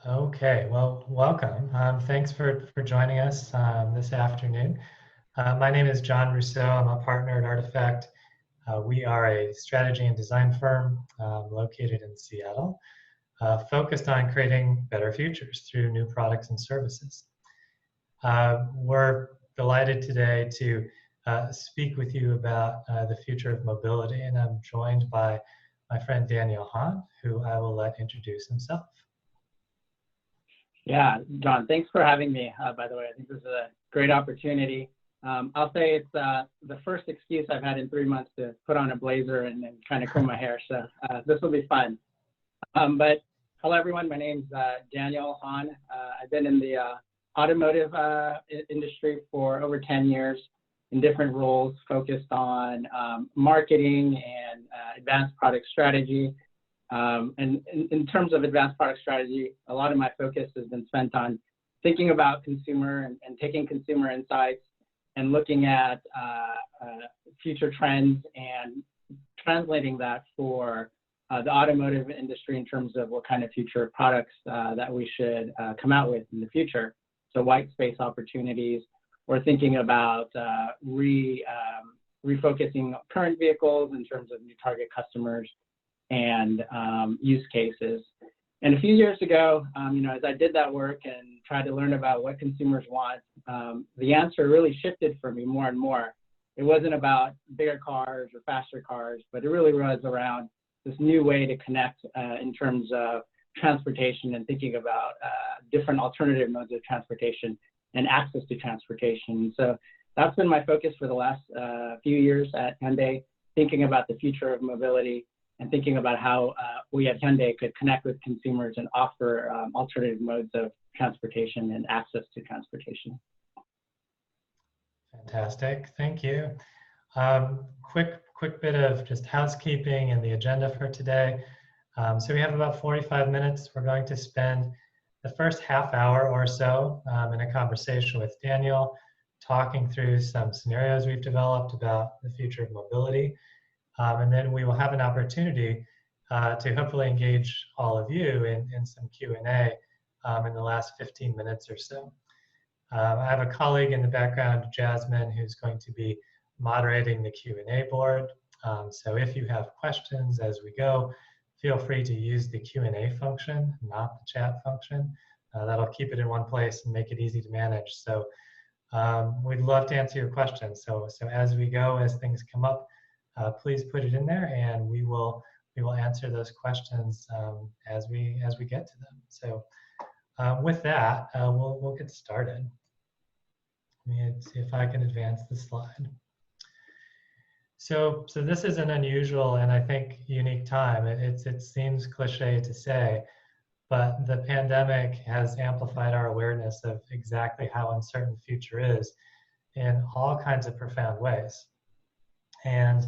Okay, well, welcome. Thanks for joining us this afternoon. My name is John Rousseau. I'm a partner at Artefact. We are a strategy and design firm located in Seattle, focused on creating better futures through new products and services. We're delighted today to speak with you about the future of mobility, and I'm joined by my friend Daniel Hahn, who I will let introduce himself. Yeah, John, thanks for having me, by the way. I think this is a great opportunity. I'll say it's the first excuse I've had in 3 months to put on a blazer and kind of comb my hair, so this will be fun. But hello, everyone. My name's Daniel Hahn. I've been in the automotive industry for over 10 years in different roles, focused on marketing and advanced product strategy. And in terms of advanced product strategy, a lot of my focus has been spent on thinking about consumer and taking consumer insights and looking at future trends and translating that for the automotive industry in terms of what kind of future products that we should come out with in the future. So white space opportunities, or thinking about refocusing current vehicles in terms of new target customers and use cases. And a few years ago, as I did that work and tried to learn about what consumers want, the answer really shifted for me more and more. It wasn't about bigger cars or faster cars, but it really was around this new way to connect in terms of transportation and thinking about different alternative modes of transportation and access to transportation. So that's been my focus for the last few years at Hyundai, thinking about the future of mobility and thinking about how we at Hyundai could connect with consumers and offer alternative modes of transportation and access to transportation. Fantastic, thank you. Quick bit of just housekeeping and the agenda for today. So we have about 45 minutes. We're going to spend the first half hour or so in a conversation with Daniel, talking through some scenarios we've developed about the future of mobility. And then we will have an opportunity to hopefully engage all of you in some Q&A in the last 15 minutes or so. I have a colleague in the background, Jasmine, who's going to be moderating the Q&A board. So if you have questions as we go, feel free to use the Q&A function, not the chat function. That'll keep it in one place and make it easy to manage. So we'd love to answer your questions. So as we go, as things come up, please put it in there, and we will answer those questions as we get to them. So with that, we'll get started. Let me see if I can advance the slide. So this is an unusual and I think unique time. It seems cliche to say, but the pandemic has amplified our awareness of exactly how uncertain the future is in all kinds of profound ways. And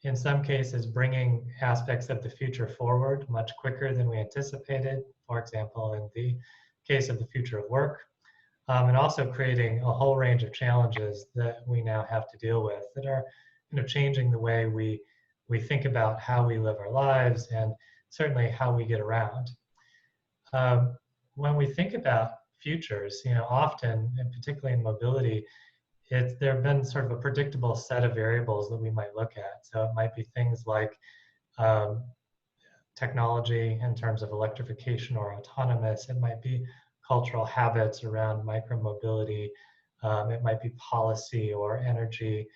in some cases, bringing aspects of the future forward much quicker than we anticipated, for example, in the case of the future of work, and also creating a whole range of challenges that we now have to deal with that are changing the way we think about how we live our lives and certainly how we get around. When we think about futures, often, and particularly in mobility, there have been sort of a predictable set of variables that we might look at. So it might be things like technology in terms of electrification or autonomous. It might be cultural habits around micromobility. It might be policy or energy.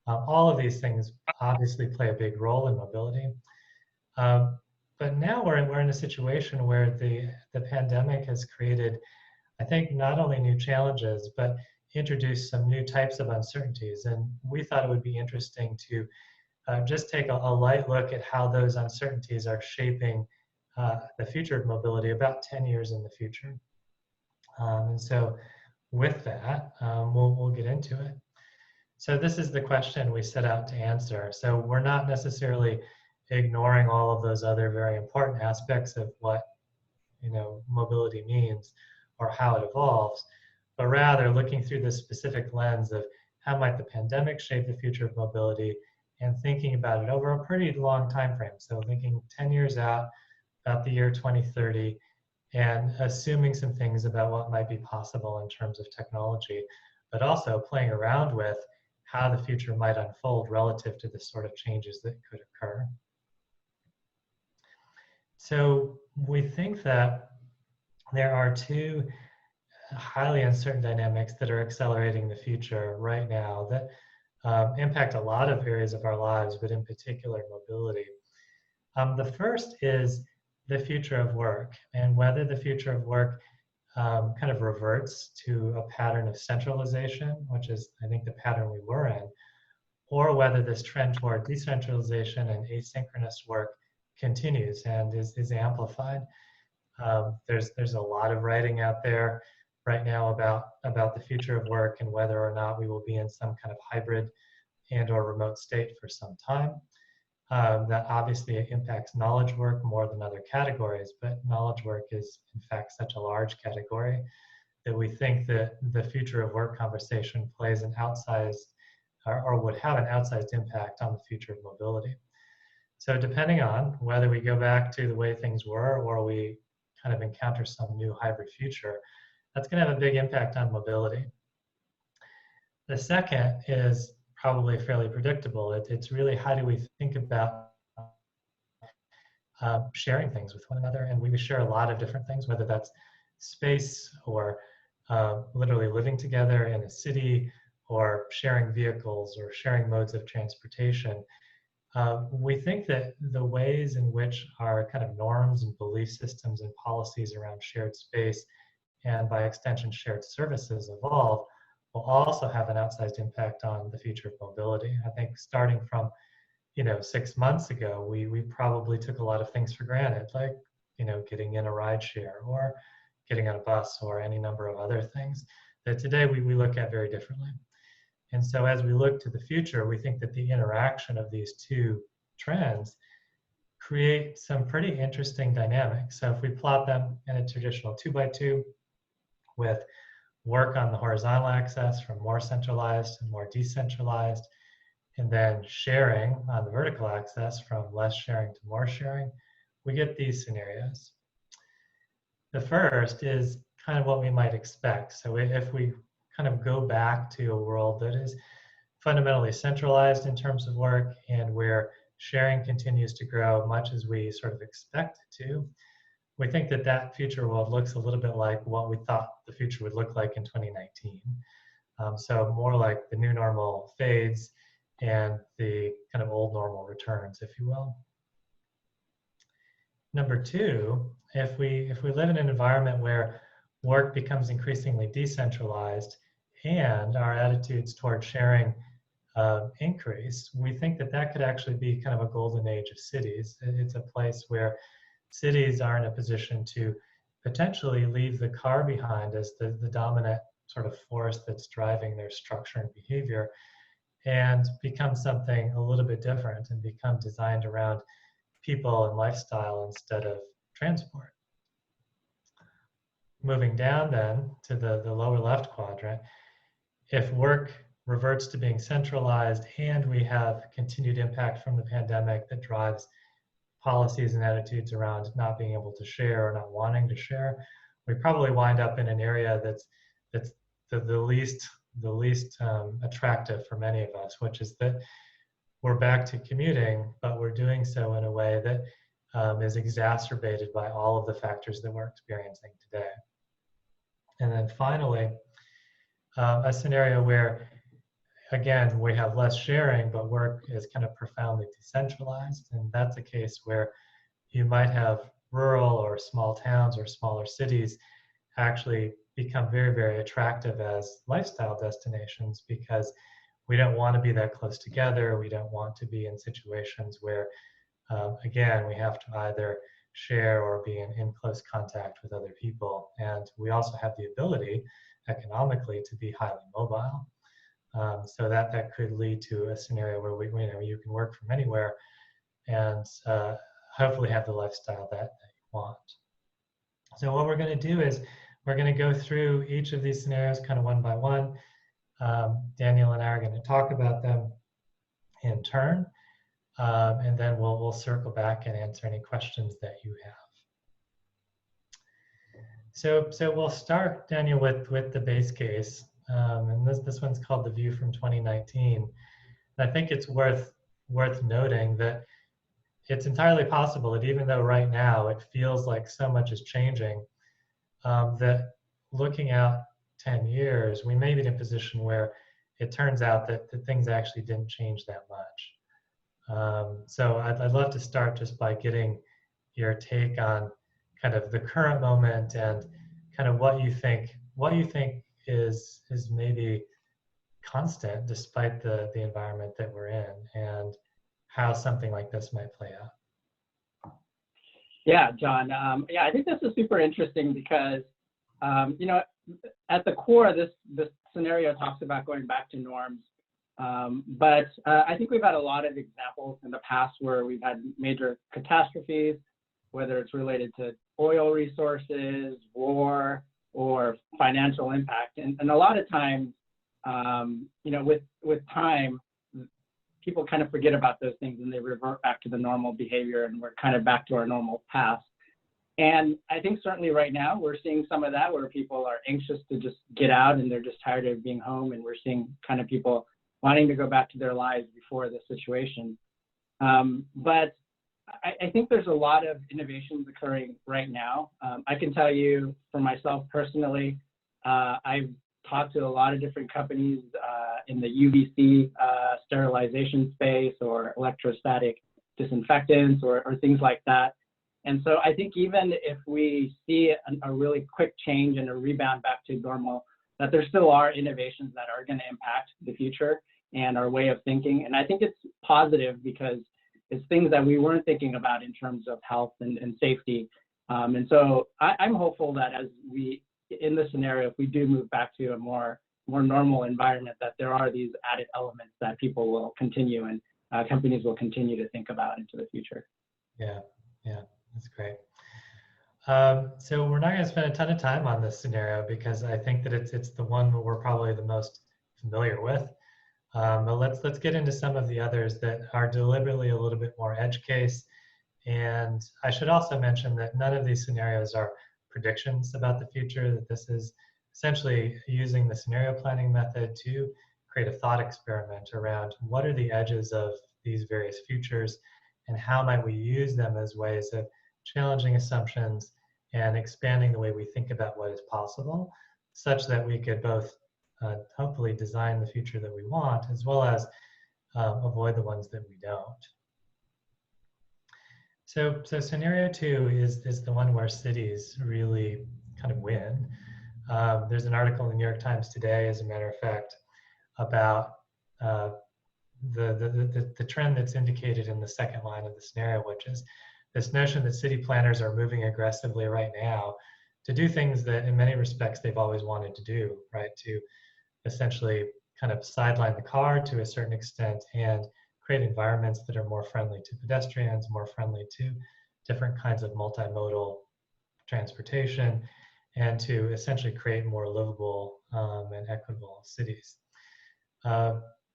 All of these things obviously play a big role in mobility. But now we're in a situation where the pandemic has created, I think, not only new challenges, but introduced some new types of uncertainties. And we thought it would be interesting to just take a light look at how those uncertainties are shaping the future of mobility about 10 years in the future. And so with that, we'll get into it. So this is the question we set out to answer. So we're not necessarily ignoring all of those other very important aspects of what mobility means or how it evolves, but rather looking through the specific lens of how might the pandemic shape the future of mobility and thinking about it over a pretty long time frame. So thinking 10 years out, about the year 2030, and assuming some things about what might be possible in terms of technology, but also playing around with how the future might unfold relative to the sort of changes that could occur. So we think that there are two highly uncertain dynamics that are accelerating the future right now that impact a lot of areas of our lives, but in particular mobility. The first is the future of work, and whether the future of work kind of reverts to a pattern of centralization, which is, I think, the pattern we were in, or whether this trend toward decentralization and asynchronous work continues and is amplified. There's a lot of writing out there right now about the future of work and whether or not we will be in some kind of hybrid and or remote state for some time. That obviously impacts knowledge work more than other categories, but knowledge work is in fact such a large category that we think that the future of work conversation plays an outsized or would have an outsized impact on the future of mobility. So depending on whether we go back to the way things were or we kind of encounter some new hybrid future, that's going to have a big impact on mobility. The second is probably fairly predictable. It's really how do we think about sharing things with one another, and we share a lot of different things, whether that's space or literally living together in a city or sharing vehicles or sharing modes of transportation. We think that the ways in which our kind of norms and belief systems and policies around shared space and by extension shared services evolve will also have an outsized impact on the future of mobility. I think starting from 6 months ago, we probably took a lot of things for granted, like getting in a ride share or getting on a bus or any number of other things that today we look at very differently. And so as we look to the future, we think that the interaction of these two trends create some pretty interesting dynamics. So if we plot them in a traditional 2x2 with work on the horizontal axis from more centralized and more decentralized, and then sharing on the vertical axis from less sharing to more sharing, we get these scenarios. The first is kind of what we might expect. So if we kind of go back to a world that is fundamentally centralized in terms of work and where sharing continues to grow much as we sort of expect it to, we think that that future world looks a little bit like what we thought the future would look like in 2019. So more like the new normal fades and the kind of old normal returns, if you will. Number two, if we live in an environment where work becomes increasingly decentralized and our attitudes toward sharing increase, we think that that could actually be kind of a golden age of cities. It's a place where cities are in a position to potentially leave the car behind as the dominant sort of force that's driving their structure and behavior and become something a little bit different and become designed around people and lifestyle instead of transport. Moving down then to the lower left quadrant, if work reverts to being centralized and we have continued impact from the pandemic that drives policies and attitudes around not being able to share or not wanting to share, we probably wind up in an area that's the least attractive for many of us, which is that we're back to commuting, but we're doing so in a way that is exacerbated by all of the factors that we're experiencing today. And then finally, a scenario where, again, we have less sharing, but work is kind of profoundly decentralized. And that's a case where you might have rural or small towns or smaller cities actually become very, very attractive as lifestyle destinations because we don't want to be that close together. We don't want to be in situations where, again, we have to either share or be in close contact with other people. And we also have the ability economically to be highly mobile. So that could lead to a scenario where you can work from anywhere and hopefully have the lifestyle that you want. So what we're going to do is we're going to go through each of these scenarios kind of one by one. Daniel and I are going to talk about them in turn, and then we'll circle back and answer any questions that you have. So we'll start, Daniel, with the base case, and this one's called the view from 2019. And I think it's worth noting that it's entirely possible that even though right now it feels like so much is changing, that looking out 10 years, we may be in a position where it turns out that things actually didn't change that much. So I'd love to start just by getting your take on kind of the current moment and kind of what you think is maybe constant despite the environment that we're in, and how something like this might play out. Yeah, John. Yeah, I think this is super interesting because, you know, at the core, this scenario talks about going back to norms. But I think we've had a lot of examples in the past where we've had major catastrophes, whether it's related to oil resources, war, or financial impact. And a lot of times, you know, with time, people kind of forget about those things and they revert back to the normal behavior, and we're kind of back to our normal path. And I think certainly right now we're seeing some of that where people are anxious to just get out and they're just tired of being home, and we're seeing kind of people wanting to go back to their lives before the situation. But I think there's a lot of innovations occurring right now. I can tell you for myself personally, I've talked to a lot of different companies in the UVC sterilization space, or electrostatic disinfectants, or things like that. And so I think even if we see a really quick change and a rebound back to normal, that there still are innovations that are going to impact the future and our way of thinking. And I think it's positive because it's things that we weren't thinking about in terms of health and safety. And so I'm hopeful that as we, in this scenario, if we do move back to a more normal environment, that there are these added elements that people will continue and companies will continue to think about into the future. Yeah, that's great. So we're not going to spend a ton of time on this scenario because I think that it's the one that we're probably the most familiar with. But let's get into some of the others that are deliberately a little bit more edge case. And I should also mention that none of these scenarios are predictions about the future, that this is essentially using the scenario planning method to create a thought experiment around what are the edges of these various futures and how might we use them as ways of challenging assumptions and expanding the way we think about what is possible, such that we could both hopefully design the future that we want, as well as avoid the ones that we don't. So scenario 2 is the one where cities really kind of win. There's an article in the New York Times today, as a matter of fact, about the trend that's indicated in the second line of the scenario, which is this notion that city planners are moving aggressively right now to do things that in many respects they've always wanted to do, right? To essentially kind of sideline the car to a certain extent and create environments that are more friendly to pedestrians, more friendly to different kinds of multimodal transportation, and to essentially create more livable and equitable cities.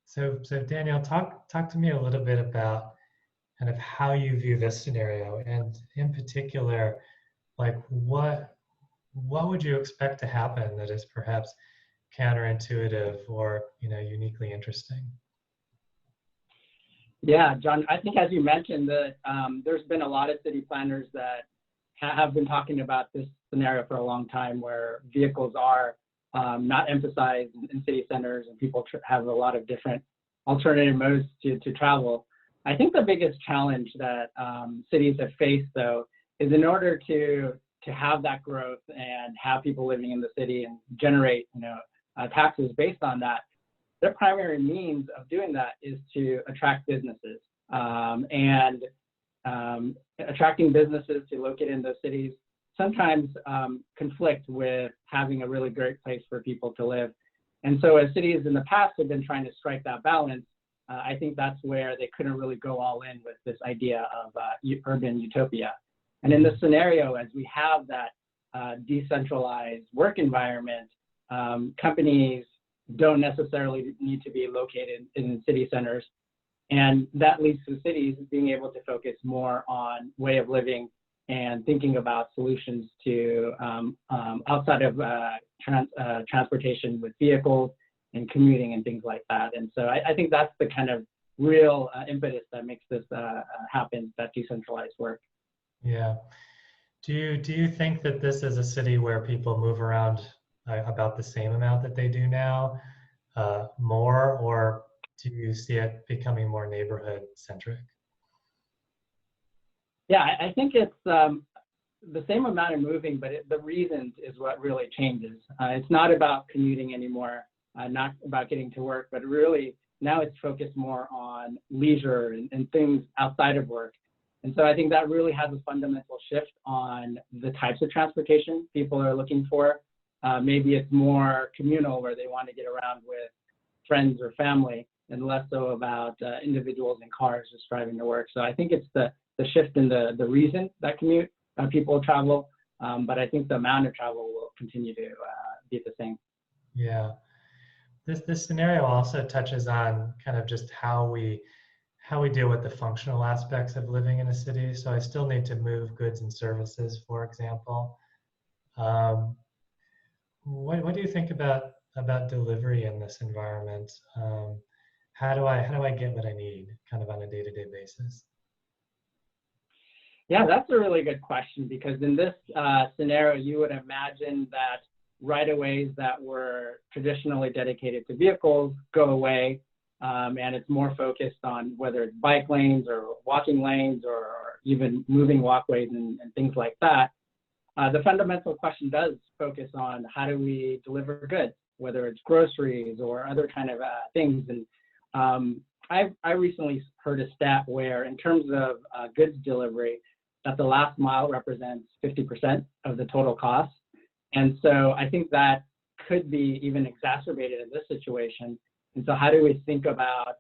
So Daniel, talk to me a little bit about kind of how you view this scenario, and in particular, like what would you expect to happen that is perhaps counterintuitive or uniquely interesting? Yeah, John, I think as you mentioned that there's been a lot of city planners that have been talking about this scenario for a long time, where vehicles are not emphasized in city centers and people have a lot of different alternative modes to travel. I think the biggest challenge that cities have faced, though, is in order to have that growth and have people living in the city and generate taxes based on that, their primary means of doing that is to attract businesses. And attracting businesses to locate in those cities sometimes conflict with having a really great place for people to live. And so as cities in the past have been trying to strike that balance, I think that's where they couldn't really go all in with this idea of urban utopia. And in this scenario, as we have that decentralized work environment, companies don't necessarily need to be located in city centers. And that leads to cities being able to focus more on way of living and thinking about solutions to outside of transportation with vehicles and commuting and things like that. And so I think that's the kind of real impetus that makes this happen, that decentralized work. Yeah. Do you think that this is a city where people move around about the same amount that they do now, more, or do you see it becoming more neighborhood centric? Yeah, I think it's the same amount of moving, but the reasons is what really changes. It's not about commuting anymore, not about getting to work, but really now it's focused more on leisure and things outside of work. And so I think that really has a fundamental shift on the types of transportation people are looking for. Maybe it's more communal, where they want to get around with friends or family, and less so about individuals in cars just driving to work. So I think it's the shift in the reason that people travel, but I think the amount of travel will continue to be the same. Yeah. This scenario also touches on kind of just how we deal with the functional aspects of living in a city. So I still need to move goods and services, for example. What do you think about delivery in this environment? How do I get what I need kind of on a day-to-day basis? Yeah, that's a really good question, because in this scenario, you would imagine that right-of-ways that were traditionally dedicated to vehicles go away, and it's more focused on whether it's bike lanes or walking lanes or even moving walkways and things like that. The fundamental question does focus on how do we deliver goods, whether it's groceries or other kind of things. And I recently heard a stat where, in terms of goods delivery, that the last mile represents 50% of the total cost. And so I think that could be even exacerbated in this situation. And so how do we think about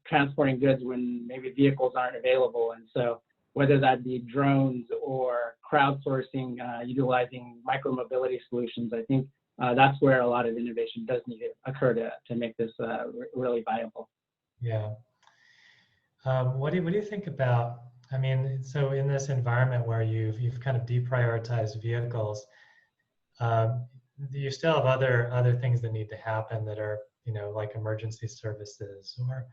transporting goods when maybe vehicles aren't available? And so whether that be drones or crowdsourcing, utilizing micromobility solutions, I think that's where a lot of innovation does need to occur to make this really viable. Yeah. What do you think about, I mean, so in this environment where you've kind of deprioritized vehicles, you still have other things that need to happen that are, like emergency services or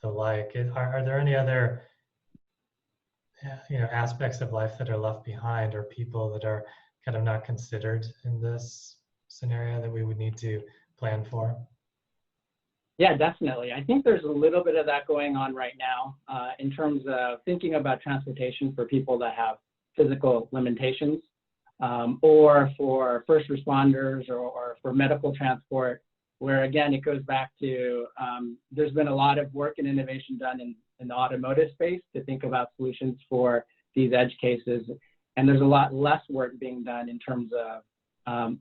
the like. Are there any other aspects of life that are left behind, or people that are kind of not considered in this scenario that we would need to plan for? Yeah, definitely. I think there's a little bit of that going on right now in terms of thinking about transportation for people that have physical limitations, or for first responders, or for medical transport, where again, it goes back to there's been a lot of work and innovation done in the automotive space to think about solutions for these edge cases. And there's a lot less work being done in terms of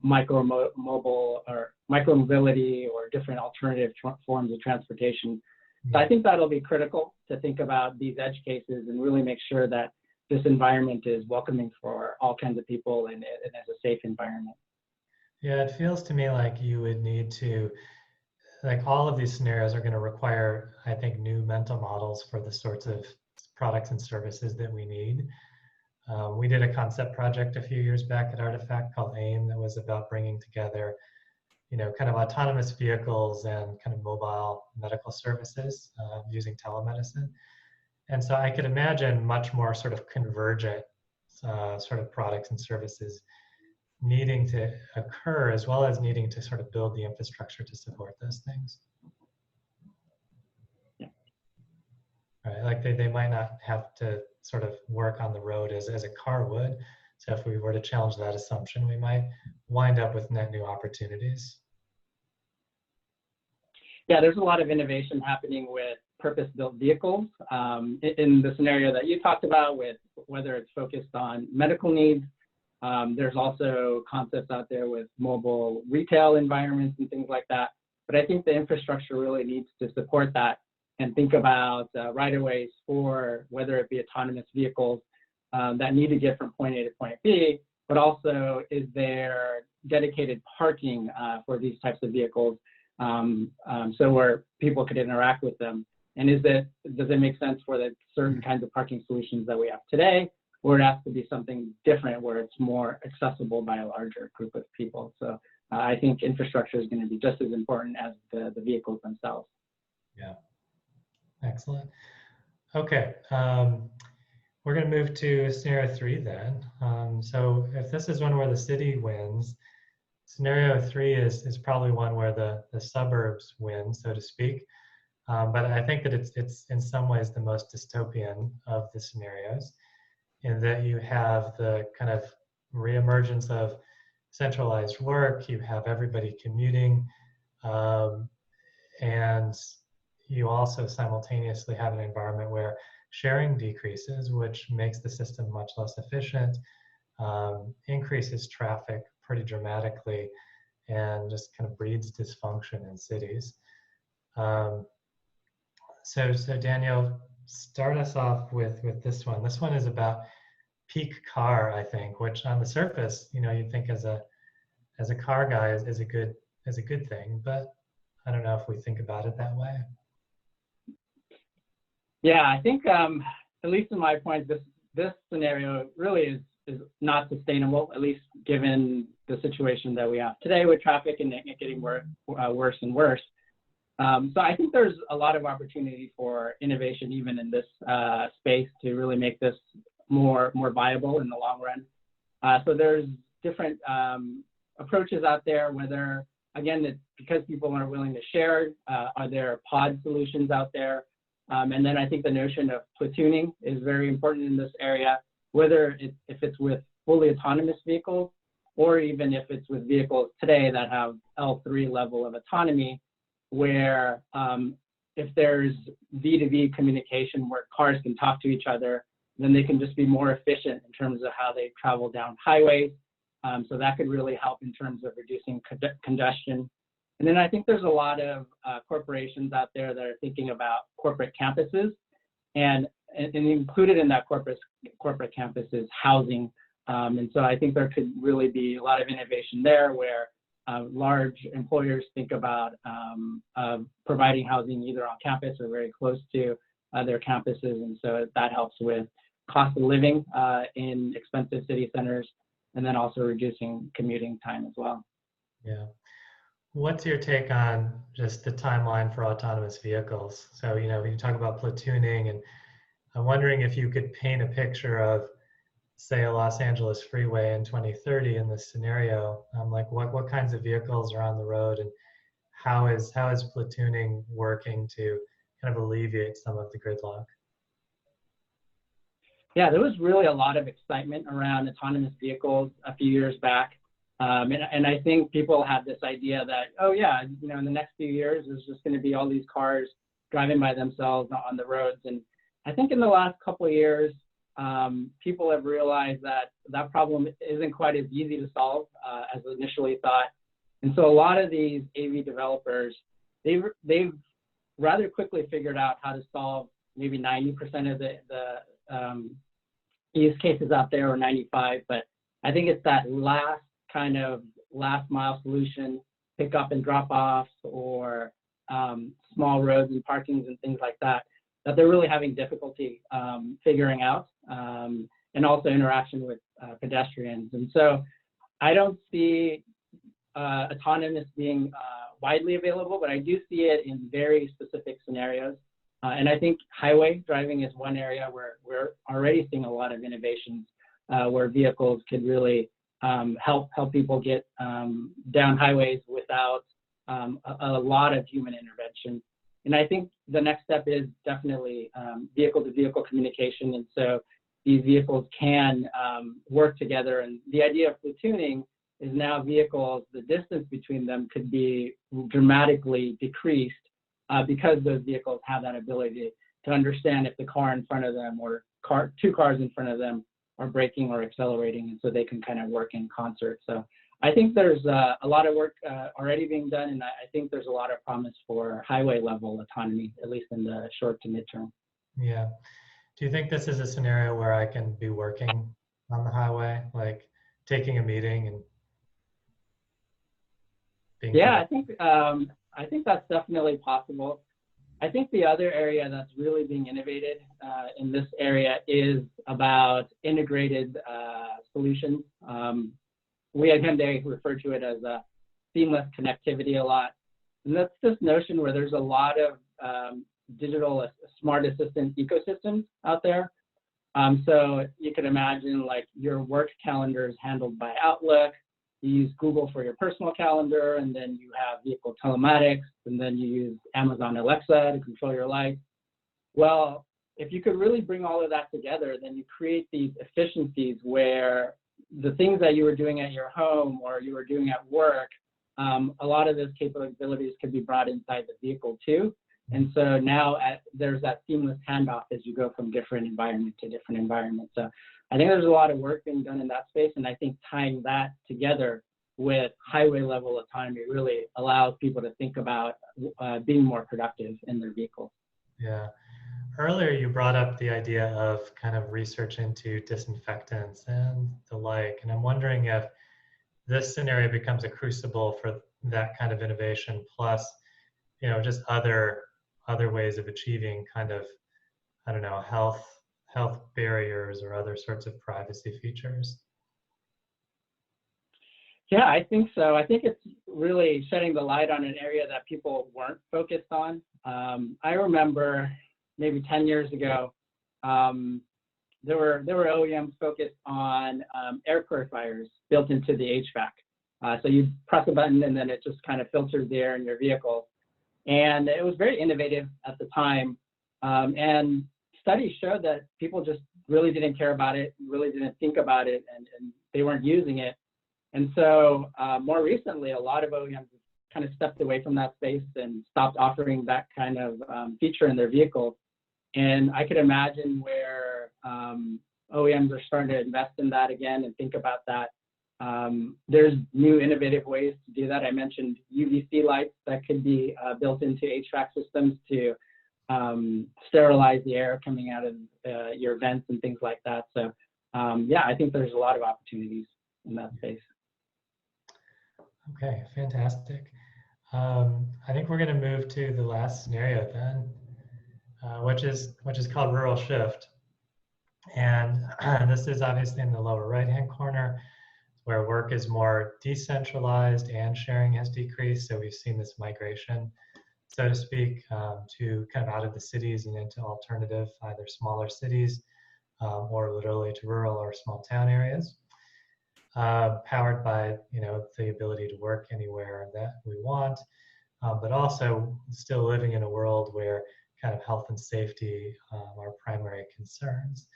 micromobility or different alternative forms of transportation. So I think that'll be critical to think about these edge cases and really make sure that this environment is welcoming for all kinds of people and as a safe environment. Yeah, it feels to me like you would need to, like all of these scenarios are going to require, I think, new mental models for the sorts of products and services that we need. We did a concept project a few years back at Artefact called AIM that was about bringing together, kind of autonomous vehicles and kind of mobile medical services using telemedicine. And so I could imagine much more sort of convergent sort of products and services needing to occur, as well as needing to sort of build the infrastructure to support those things. Yeah. Right, like they might not have to sort of work on the road as a car would. So if we were to challenge that assumption, we might wind up with net new opportunities. Yeah, there's a lot of innovation happening with purpose-built vehicles. In the scenario that you talked about, with whether it's focused on medical needs, there's also concepts out there with mobile retail environments and things like that. But I think the infrastructure really needs to support that and think about right-of-ways for whether it be autonomous vehicles that need to get from point A to point B, but also is there dedicated parking for these types of vehicles, so where people could interact with them. And does it make sense for the certain kinds of parking solutions that we have today, or it has to be something different where it's more accessible by a larger group of people. So I think infrastructure is going to be just as important as the vehicles themselves. Yeah, excellent. Okay, we're going to move to scenario 3 then. So if this is one where the city wins, scenario 3 is probably one where the suburbs win, so to speak. But I think that it's in some ways the most dystopian of the scenarios, in that you have the kind of reemergence of centralized work, you have everybody commuting, and you also simultaneously have an environment where sharing decreases, which makes the system much less efficient, increases traffic pretty dramatically, and just kind of breeds dysfunction in cities. So Daniel, start us off with this one. This one is about peak car, I think, which on the surface, you think as a car guy is a good thing, but I don't know if we think about it that way. Yeah, I think at least in my point, this scenario really is not sustainable, at least given the situation that we have today with traffic and it getting worse and worse. So I think there's a lot of opportunity for innovation even in this space to really make this more viable in the long run. So there's different approaches out there, whether, again, it's because people aren't willing to share, are there pod solutions out there? And then I think the notion of platooning is very important in this area, whether if it's with fully autonomous vehicles or even if it's with vehicles today that have L3 level of autonomy, where if there's V2V communication where cars can talk to each other, then they can just be more efficient in terms of how they travel down highways. So that could really help in terms of reducing congestion. And then I think there's a lot of corporations out there that are thinking about corporate campuses, and included in that corporate campus is housing. And so I think there could really be a lot of innovation there where large employers think about providing housing either on campus or very close to their campuses. And so that helps with cost of living in expensive city centers, and then also reducing commuting time as well. Yeah. What's your take on just the timeline for autonomous vehicles? So, when you talk about platooning, and I'm wondering if you could paint a picture of, say, a Los Angeles freeway in 2030 in this scenario. Like what kinds of vehicles are on the road, and how is platooning working to kind of alleviate some of the gridlock? Yeah, there was really a lot of excitement around autonomous vehicles a few years back. And I think people had this idea that, oh yeah, in the next few years, there's just going to be all these cars driving by themselves on the roads. And I think in the last couple of years, people have realized that problem isn't quite as easy to solve as initially thought. And so a lot of these AV developers, they've rather quickly figured out how to solve maybe 90% of the use cases out there, or 95, but I think it's that last mile solution, pick up and drop offs, or small roads and parkings and things like that they're really having difficulty figuring out, and also interaction with pedestrians. And so I don't see autonomous being widely available, but I do see it in very specific scenarios. And I think highway driving is one area where we're already seeing a lot of innovations where vehicles could really help people get down highways without a lot of human intervention. And I think the next step is definitely vehicle-to-vehicle communication. And so these vehicles can work together. And the idea of platooning is now vehicles, the distance between them could be dramatically decreased because those vehicles have that ability to understand if the car in front of them or two cars in front of them are braking or accelerating, and so they can kind of work in concert. So I think there's a lot of work already being done, and I think there's a lot of promise for highway level autonomy, at least in the short to midterm. Yeah. Do you think this is a scenario where I can be working on the highway, like taking a meeting and being? Yeah, I think that's definitely possible. I think the other area that's really being innovated in this area is about integrated solutions. We at Hyundai refer to it as seamless connectivity a lot. And that's this notion where there's a lot of digital smart assistant ecosystems out there. So you can imagine like your work calendar is handled by Outlook. You use Google for your personal calendar, and then you have vehicle telematics, and then you use Amazon Alexa to control your life. Well, if you could really bring all of that together, then you create these efficiencies where the things that you were doing at your home or you were doing at work, a lot of those capabilities could be brought inside the vehicle too. And so now there's that seamless handoff as you go from different environment to different environment. So I think there's a lot of work being done in that space. And I think tying that together with highway level autonomy really allows people to think about being more productive in their vehicles. Yeah. Earlier, you brought up the idea of kind of research into disinfectants and the like. And I'm wondering if this scenario becomes a crucible for that kind of innovation, plus, just other ways of achieving kind of, I don't know, health barriers or other sorts of privacy features. Yeah, I think so. I think it's really shedding the light on an area that people weren't focused on. I remember maybe 10 years ago, there were OEMs focused on air purifiers built into the HVAC. So you press a button and then it just kind of filters the air in your vehicle. And it was very innovative at the time. And studies showed that people just really didn't care about it, really didn't think about it, and they weren't using it. And so more recently, a lot of OEMs kind of stepped away from that space and stopped offering that kind of feature in their vehicles. And I could imagine where OEMs are starting to invest in that again and think about that. There's new innovative ways to do that. I mentioned UVC lights that could be built into HVAC systems to sterilize the air coming out of your vents and things like that. So yeah, I think there's a lot of opportunities in that space. Okay, fantastic. I think we're going to move to the last scenario then, which is called rural shift. And this is obviously in the lower right-hand corner, where work is more decentralized and sharing has decreased. So we've seen this migration, so to speak, to kind of out of the cities and into alternative, either smaller cities or literally to rural or small town areas, powered by the ability to work anywhere that we want, but also still living in a world where kind of health and safety are primary concerns.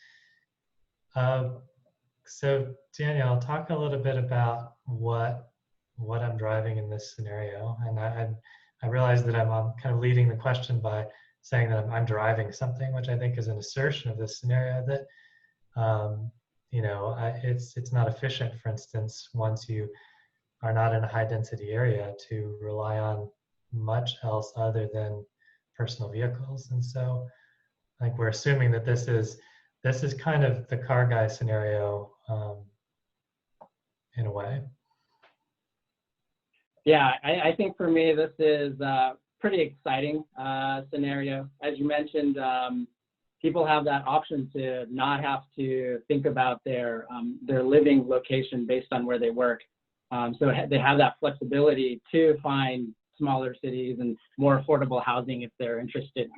So Daniel, talk a little bit about what I'm driving in this scenario. And I realize that I'm kind of leading the question by saying that I'm driving something, which I think is an assertion of this scenario that, it's not efficient, for instance, once you are not in a high density area to rely on much else other than personal vehicles. And so I think we're assuming that this is kind of the car guy scenario in a way. Yeah, I think for me, this is a pretty exciting scenario. As you mentioned, people have that option to not have to think about their living location based on where they work. So they have that flexibility to find smaller cities and more affordable housing if they're interested.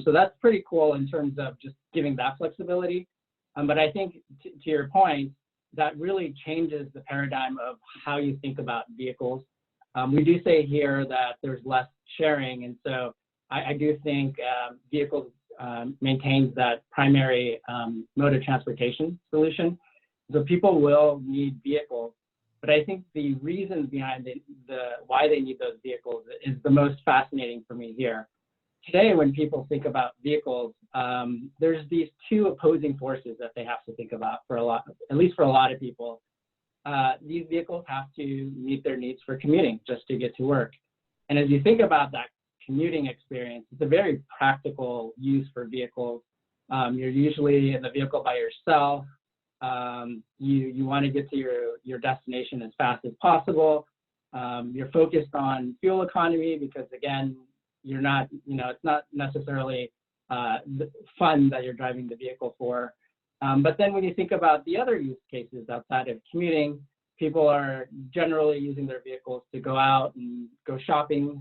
So that's pretty cool in terms of just giving that flexibility. But I think to your point, that really changes the paradigm of how you think about vehicles. We do say here that there's less sharing, and so I do think vehicles maintains that primary mode of transportation solution. So people will need vehicles, but I think the reasons behind why they need those vehicles is the most fascinating for me here. Today, when people think about vehicles, there's these two opposing forces that they have to think about at least for a lot of people. These vehicles have to meet their needs for commuting just to get to work. And as you think about that commuting experience, it's a very practical use for vehicles. You're usually in the vehicle by yourself. You want to get to your destination as fast as possible. You're focused on fuel economy because, again, you're not, it's not necessarily fun that you're driving the vehicle for. But then when you think about the other use cases outside of commuting, people are generally using their vehicles to go out and go shopping,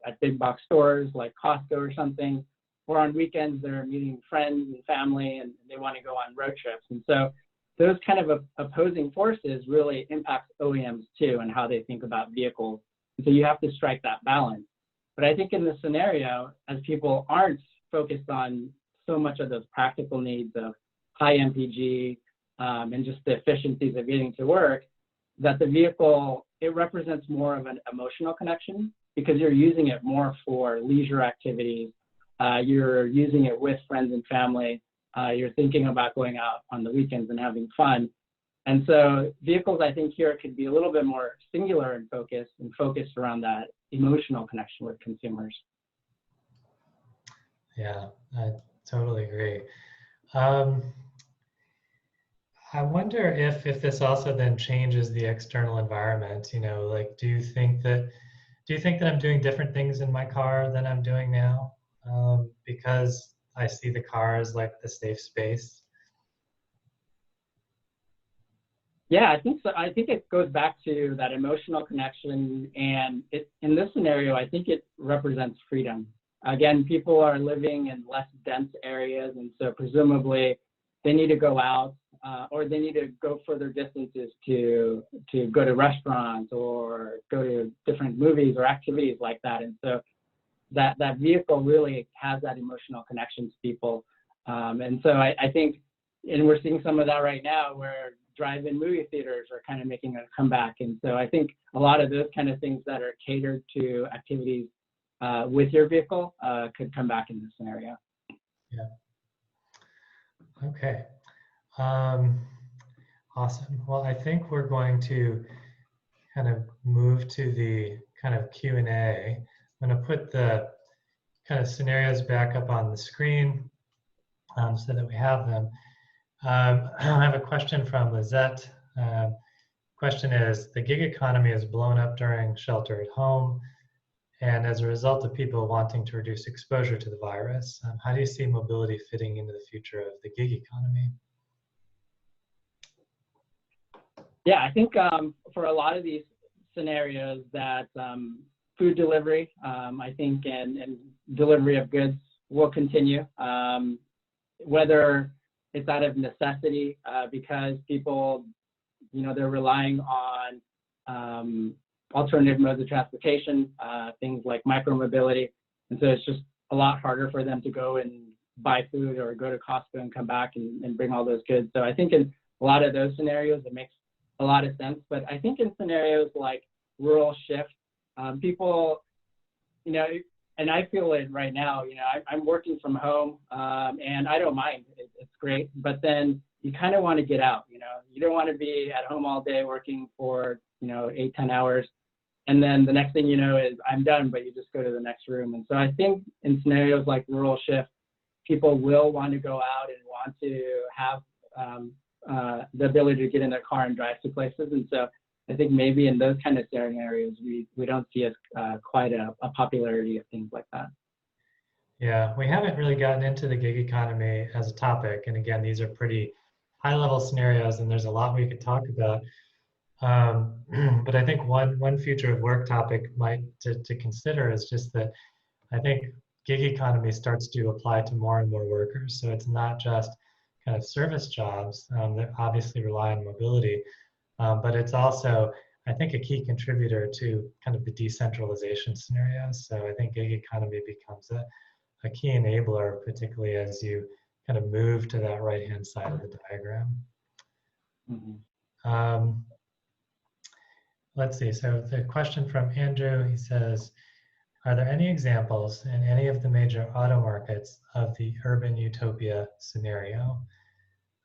at big box stores like Costco or something, or on weekends they're meeting friends and family and they want to go on road trips. And so those kind of opposing forces really impact OEMs too and how they think about vehicles. And so you have to strike that balance. But I think in this scenario, as people aren't focused on so much of those practical needs of high MPG and just the efficiencies of getting to work, that the vehicle, it represents more of an emotional connection because you're using it more for leisure activities. You're using it with friends and family. You're thinking about going out on the weekends and having fun. And so vehicles, I think here could be a little bit more singular in focus and focused around that emotional connection with consumers. Yeah, I totally agree. I wonder if this also then changes the external environment. Like, do you think that I'm doing different things in my car than I'm doing now because I see the car as like the safe space? Yeah, I think so. I think it goes back to that emotional connection, and in this scenario, I think it represents freedom. Again, people are living in less dense areas, and so presumably they need to go out or they need to go further distances to go to restaurants or go to different movies or activities like that. And so that vehicle really has that emotional connection to people. And so I think, and we're seeing some of that right now where drive-in movie theaters are kind of making a comeback. And so I think a lot of those kind of things that are catered to activities with your vehicle could come back in this scenario. Yeah. Okay. Awesome. Well, I think we're going to kind of move to the kind of Q&A. I'm going to put the kind of scenarios back up on the screen so that we have them. I have a question from Lizette. Question is, the gig economy is blown up during shelter at home, and as a result of people wanting to reduce exposure to the virus, how do you see mobility fitting into the future of the gig economy? Yeah, I think for a lot of these scenarios that food delivery, I think, and delivery of goods will continue, whether it's out of necessity because people, they're relying on alternative modes of transportation, things like micromobility. And so it's just a lot harder for them to go and buy food or go to Costco and come back and bring all those goods. So I think in a lot of those scenarios, it makes a lot of sense. But I think in scenarios like rural shift, people, and I feel it right now, I'm working from home and I don't mind, it's great, but then you kind of want to get out, you don't want to be at home all day working for, 8-10 hours. And then the next thing you know is I'm done, but you just go to the next room. And so I think in scenarios like rural shift, people will want to go out and want to have the ability to get in their car and drive to places. And so I think maybe in those kind of scenarios, we don't see quite a popularity of things like that. Yeah, we haven't really gotten into the gig economy as a topic. And again, these are pretty high level scenarios and there's a lot we could talk about. But I think one future of work topic to consider is just that I think gig economy starts to apply to more and more workers. So it's not just kind of service jobs that obviously rely on mobility, but it's also, I think, a key contributor to kind of the decentralization scenarios. So I think gig economy becomes a key enabler, particularly as you kind of move to that right-hand side of the diagram. Mm-hmm. Let's see, so the question from Andrew, he says, are there any examples in any of the major auto markets of the urban utopia scenario,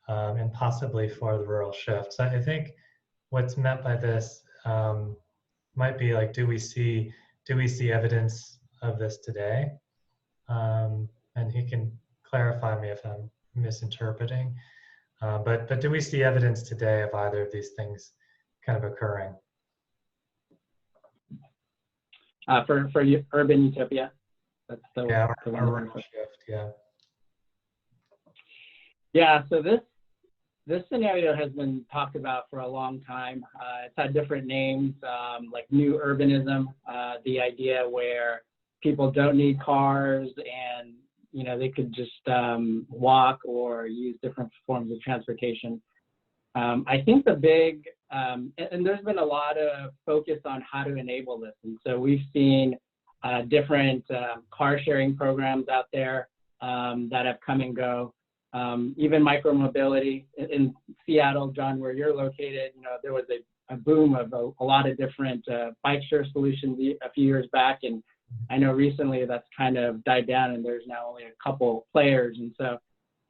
and possibly for the rural shift? So I think what's meant by this might be like, do we see evidence of this today? And he can clarify me if I'm misinterpreting, but do we see evidence today of either of these things kind of occurring? For urban utopia? That's the Yeah, the or one. rural shift, yeah. Yeah. So this scenario has been talked about for a long time. It's had different names, like new urbanism, the idea where people don't need cars and they could just walk or use different forms of transportation. I think the big, and there's been a lot of focus on how to enable this. And so we've seen different car sharing programs out there that have come and go. Even micromobility in Seattle, John, where you're located, there was a boom of a lot of different bike share solutions a few years back. And I know recently that's kind of died down and there's now only a couple players. And so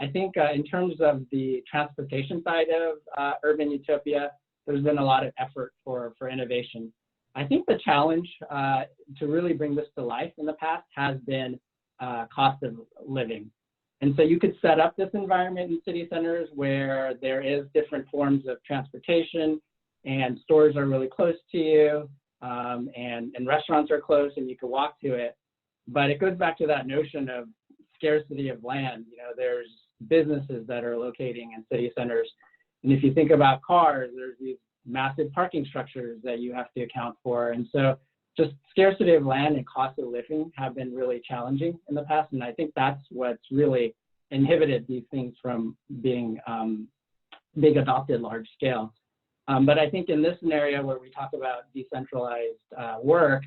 I think in terms of the transportation side of urban utopia, there's been a lot of effort for innovation. I think the challenge to really bring this to life in the past has been cost of living. And so you could set up this environment in city centers where there is different forms of transportation and stores are really close to you and restaurants are close and you can walk to it. But it goes back to that notion of scarcity of land. There's businesses that are locating in city centers. And if you think about cars, there's these massive parking structures that you have to account for. And so just scarcity of land and cost of living have been really challenging in the past. And I think that's what's really inhibited these things from being adopted large scale. But I think in this scenario where we talk about decentralized work,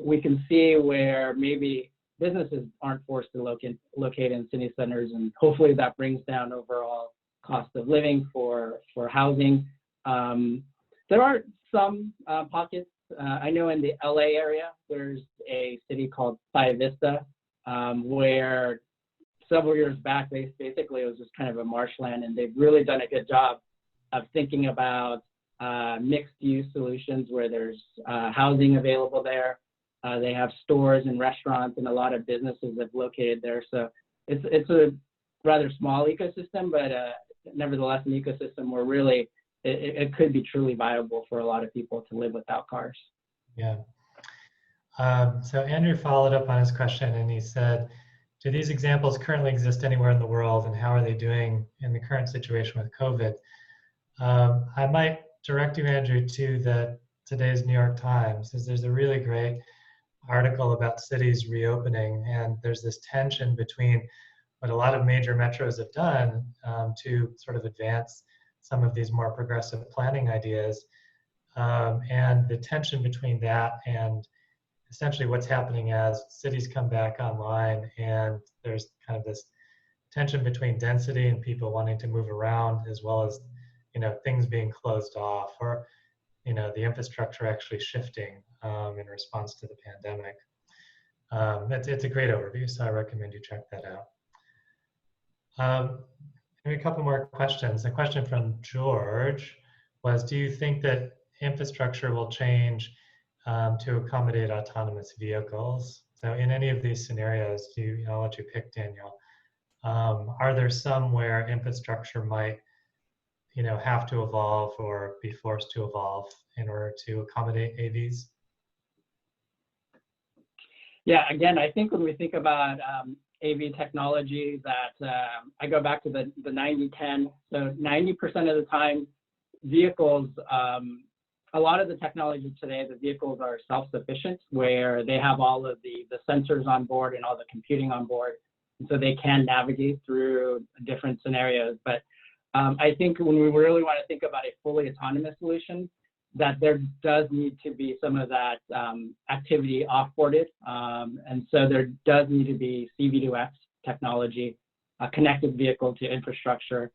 we can see where maybe businesses aren't forced to locate in city centers, and hopefully that brings down overall cost of living for housing. There are some pockets. I know in the LA area, there's a city called Playa Vista, where several years back, basically it was just kind of a marshland, and they've really done a good job of thinking about mixed use solutions where there's housing available there. They have stores and restaurants and a lot of businesses have located there. So it's a rather small ecosystem, but nevertheless an ecosystem where really it could be truly viable for a lot of people to live without cars. Yeah. So Andrew followed up on his question and he said, do these examples currently exist anywhere in the world and how are they doing in the current situation with COVID? I might direct you, Andrew, to today's New York Times, because there's a really great article about cities reopening, and there's this tension between what a lot of major metros have done to sort of advance some of these more progressive planning ideas, and the tension between that and essentially what's happening as cities come back online, and there's kind of this tension between density and people wanting to move around, as well as things being closed off, or the infrastructure actually shifting in response to the pandemic. It's a great overview, so I recommend you check that out. Maybe a couple more questions. A question from George was, do you think that infrastructure will change to accommodate autonomous vehicles? So in any of these scenarios, I'll let you pick, Daniel. Are there some where infrastructure might have to evolve or be forced to evolve in order to accommodate AVs? Yeah, again, I think when we think about AV technology, that I go back to the 90-10. So 90% of the time, vehicles, a lot of the technology today, the vehicles are self-sufficient, where they have all of the sensors on board and all the computing on board. And so they can navigate through different scenarios. But I think when we really want to think about a fully autonomous solution, that there does need to be some of that activity off-boarded. And so there does need to be CV2X technology, a connected vehicle to infrastructure.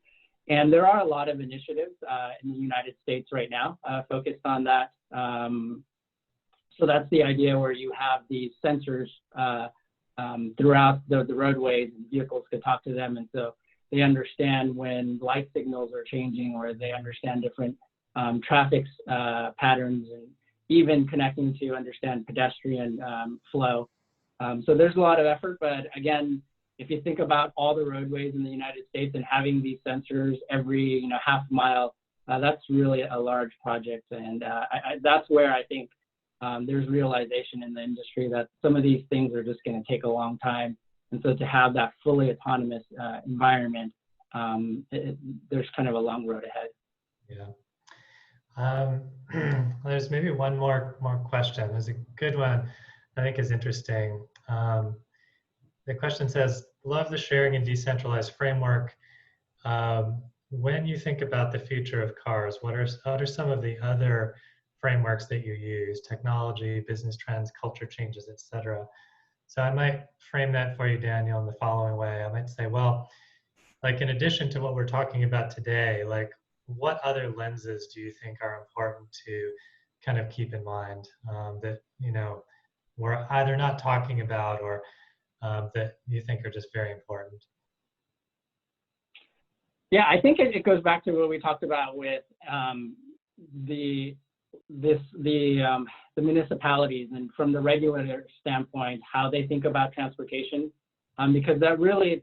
And there are a lot of initiatives in the United States right now focused on that. So that's the idea, where you have these sensors throughout the roadways, and vehicles could talk to them. And so they understand when light signals are changing, or they understand different traffic patterns, and even connecting to understand pedestrian flow. So there's a lot of effort, but again, if you think about all the roadways in the United States and having these sensors every half mile, that's really a large project, and that's where I think there's realization in the industry that some of these things are just going to take a long time. And so to have that fully autonomous environment, there's kind of a long road ahead. Yeah. There's maybe one more question. There's a good one I think is interesting. The question says, love the sharing and decentralized framework. When you think about the future of cars, what are some of the other frameworks that you use? Technology, business trends, culture changes, etc. So I might frame that for you, Daniel, in the following way. I might say, well, like in addition to what we're talking about today, like what other lenses do you think are important to kind of keep in mind that, you know, we're either not talking about or that you think are just very important? Yeah, I think it goes back to what we talked about with the municipalities and from the regulator standpoint, how they think about transportation, because that really,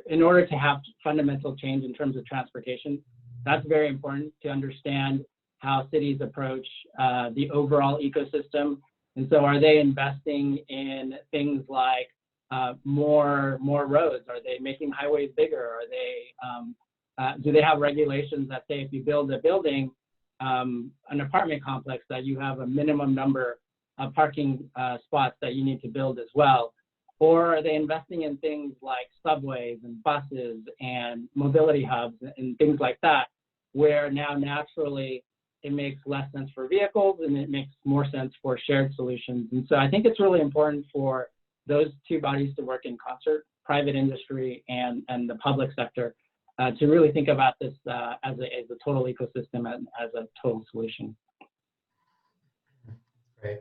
in order to have fundamental change in terms of transportation, that's very important to understand how cities approach the overall ecosystem. And so are they investing in things like more roads? Are they making highways bigger? Are they do they have regulations that say if you build a building, an apartment complex, that you have a minimum number of parking spots that you need to build as well? Or are they investing in things like subways and buses and mobility hubs and things like that, where now naturally it makes less sense for vehicles and it makes more sense for shared solutions? And so I think it's really important for those two bodies to work in concert, private industry and the public sector, to really think about this as a total ecosystem and as a total solution. Great.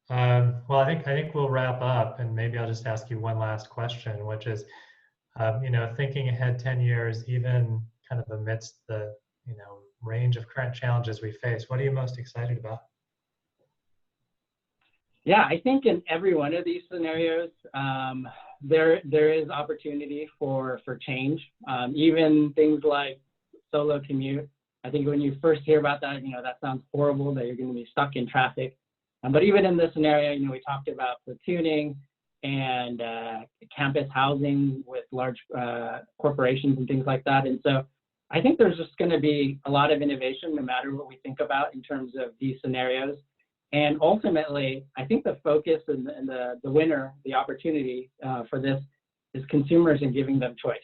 Well, I think we'll wrap up, and maybe I'll just ask you one last question, which is, you know, thinking ahead 10 years, even kind of amidst the, you know, range of current challenges we face, what are you most excited about? Yeah, I think in every one of these scenarios, there is opportunity for change. Even things like solo commute. I think when you first hear about that, you know, that sounds horrible, that you're going to be stuck in traffic. But even in this scenario, you know, we talked about platooning and campus housing with large corporations and things like that. And so I think there's just going to be a lot of innovation no matter what we think about in terms of these scenarios. And ultimately, I think the focus and the winner, the opportunity for this is consumers and giving them choice.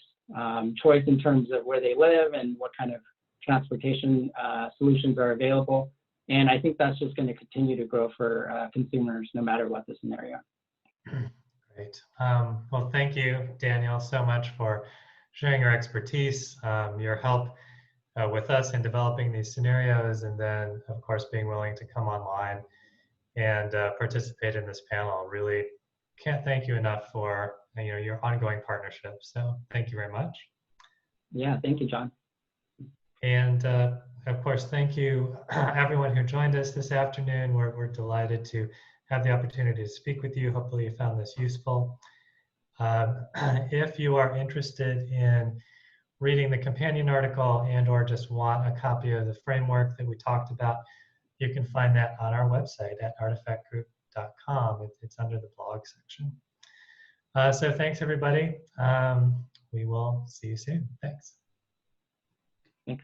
Choice in terms of where they live and what kind of transportation solutions are available. And I think that's just going to continue to grow for consumers no matter what the scenario. Great. Well, thank you, Daniel, so much for sharing your expertise, your help with us in developing these scenarios, and then, of course, being willing to come online and participate in this panel. Really can't thank you enough for, you know, your ongoing partnership. So thank you very much. Yeah, thank you, John. And of course, thank you everyone who joined us this afternoon. We're delighted to have the opportunity to speak with you. Hopefully you found this useful. If you are interested in reading the companion article and or just want a copy of the framework that we talked about, you can find that on our website at artefactgroup.com. It's under the blog section. So thanks, everybody. We will see you soon. Thanks. Thanks.